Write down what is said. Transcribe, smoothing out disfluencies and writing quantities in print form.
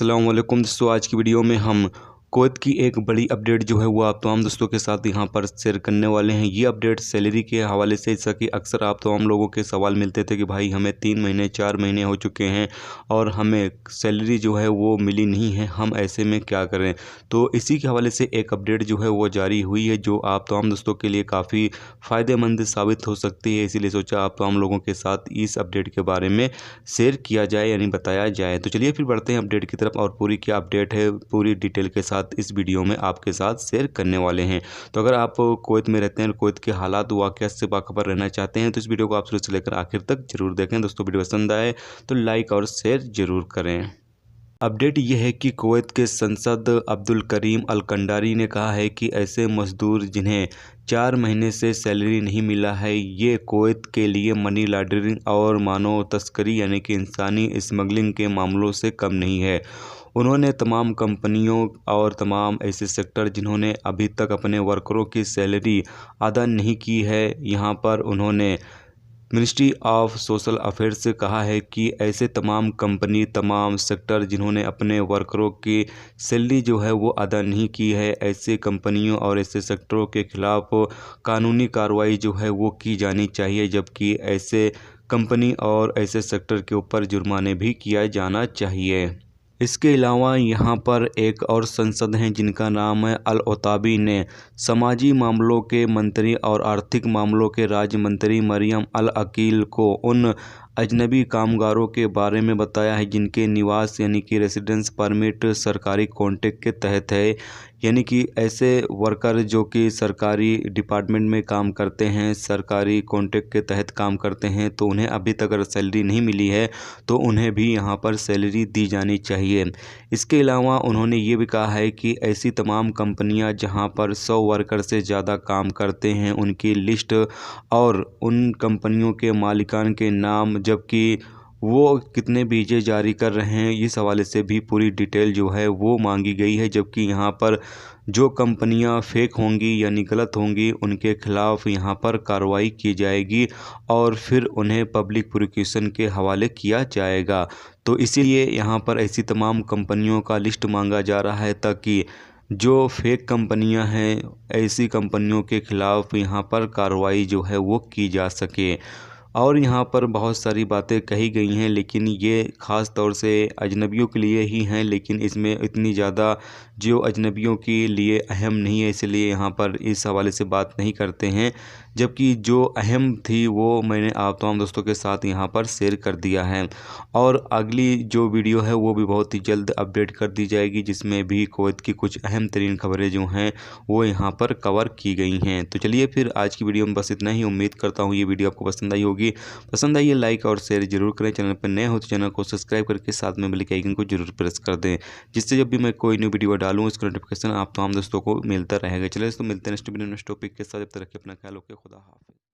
अस्सलाम वालेकुम दोस्तों। आज की वीडियो में हम कुवैत की एक बड़ी अपडेट जो है वो आप तमाम दोस्तों के साथ यहाँ पर शेयर करने वाले हैं। ये अपडेट सैलरी के हवाले से, जैसा कि अक्सर आप तमाम लोगों के सवाल मिलते थे कि भाई हमें 3 महीने 4 महीने हो चुके हैं और हमें सैलरी जो है वो मिली नहीं है, हम ऐसे में क्या करें। तो इसी के हवाले से एक अपडेट जो है वो जारी हुई है जो आप तमाम दोस्तों के लिए काफ़ी फ़ायदेमंद साबित हो सकती है। इसीलिए सोचा आप तमाम लोगों के साथ इस अपडेट के बारे में शेयर किया जाए, यानी बताया जाए। तो चलिए फिर बढ़ते हैं अपडेट की तरफ और पूरी क्या अपडेट है पूरी डिटेल के साथ इस वीडियो में आपके साथ शेयर करने वाले हैं। तो अगर आप कुवैत में रहते हैं, कुवैत के हालात वाक़यात से बाखबर रहना चाहते हैं तो इस वीडियो को आप शुरू से लेकर आखिर तक जरूर देखें। दोस्तों वीडियो पसंद आए तो लाइक और शेयर जरूर करें। अपडेट ये है कि कुवैत के सांसद अब्दुल करीम अल कंडारी ने कहा है कि ऐसे मजदूर जिन्हें 4 महीने से सैलरी नहीं मिला है, ये कुवैत के लिए मनी लॉन्ड्रिंग और मानव तस्करी यानी कि इंसानी स्मगलिंग के मामलों से कम नहीं है। उन्होंने तमाम कंपनियों और तमाम ऐसे सेक्टर जिन्होंने अभी तक अपने वर्करों की सैलरी अदा नहीं की है, यहाँ पर उन्होंने मिनिस्ट्री ऑफ सोशल अफेयर्स से कहा है कि ऐसे तमाम कंपनी, तमाम सेक्टर जिन्होंने अपने वर्करों की सैलरी जो है वो अदा नहीं की है, ऐसे कंपनियों और ऐसे सेक्टरों के खिलाफ कानूनी कार्रवाई जो है वो की जानी चाहिए, जबकि ऐसे कंपनी और ऐसे सेक्टर के ऊपर जुर्माने भी किया जाना चाहिए। इसके अलावा यहाँ पर एक और संसद हैं जिनका नाम है अल ओताबी ने समाजी मामलों के मंत्री और आर्थिक मामलों के राज्य मंत्री मरियम अल अकील को उन अजनबी कामगारों के बारे में बताया है जिनके निवास यानी कि रेसिडेंस परमिट सरकारी कॉन्ट्रैक्ट के तहत है, यानी कि ऐसे वर्कर जो कि सरकारी डिपार्टमेंट में काम करते हैं, सरकारी कॉन्ट्रैक्ट के तहत काम करते हैं, तो उन्हें अभी तक अगर सैलरी नहीं मिली है तो उन्हें भी यहाँ पर सैलरी दी जानी चाहिए। इसके अलावा उन्होंने ये भी कहा है कि ऐसी तमाम कंपनियां जहाँ पर 100 वर्कर से ज़्यादा काम करते हैं उनकी लिस्ट और उन कंपनियों के मालिकान के नाम, जबकि वो कितने वीज़े जारी कर रहे हैं, इस हवाले से भी पूरी डिटेल जो है वो मांगी गई है। जबकि यहाँ पर जो कंपनियां फेक होंगी यानी गलत होंगी उनके खिलाफ यहाँ पर कार्रवाई की जाएगी और फिर उन्हें पब्लिक प्रोसिक्यूशन के हवाले किया जाएगा। तो इसीलिए यहाँ पर ऐसी तमाम कंपनियों का लिस्ट मांगा जा रहा है ताकि जो फेक कंपनियां हैं ऐसी कंपनियों के खिलाफ यहाँ पर कार्रवाई जो है वो की जा सके। और यहाँ पर बहुत सारी बातें कही गई हैं, लेकिन ये ख़ास तौर से अजनबियों के लिए ही हैं, लेकिन इसमें इतनी ज़्यादा जो अजनबियों के लिए अहम नहीं है, इसलिए यहाँ पर इस हवाले से बात नहीं करते हैं। जबकि जो अहम थी वो मैंने आप तमाम दोस्तों के साथ यहाँ पर शेयर कर दिया है और अगली जो वीडियो है वो भी बहुत ही जल्द अपडेट कर दी जाएगी, जिसमें भी कुवैत की कुछ अहम तरीन खबरें जो हैं वो यहाँ पर कवर की गई हैं। तो चलिए फिर आज की वीडियो में बस इतना ही। उम्मीद करता हूँ ये वीडियो आपको पसंद आई होगी। पसंद आई है लाइक और शेयर जरूर करें। चैनल पर नए हो तो चैनल को सब्सक्राइब करके साथ में बेल के आइकन को जरूर प्रेस कर दें, जिससे जब भी मैं कोई न्यू वीडियो डालूँ उसका नोटिफिकेशन आप तमाम दोस्तों को मिलता रहेगा। चलिए दोस्तों मिलते हैं नेक्स्ट वीडियो नेक्स्ट टॉपिक के साथ। जब तक रखिए अपना ख्याल, ओके, खुदा हाफिज़।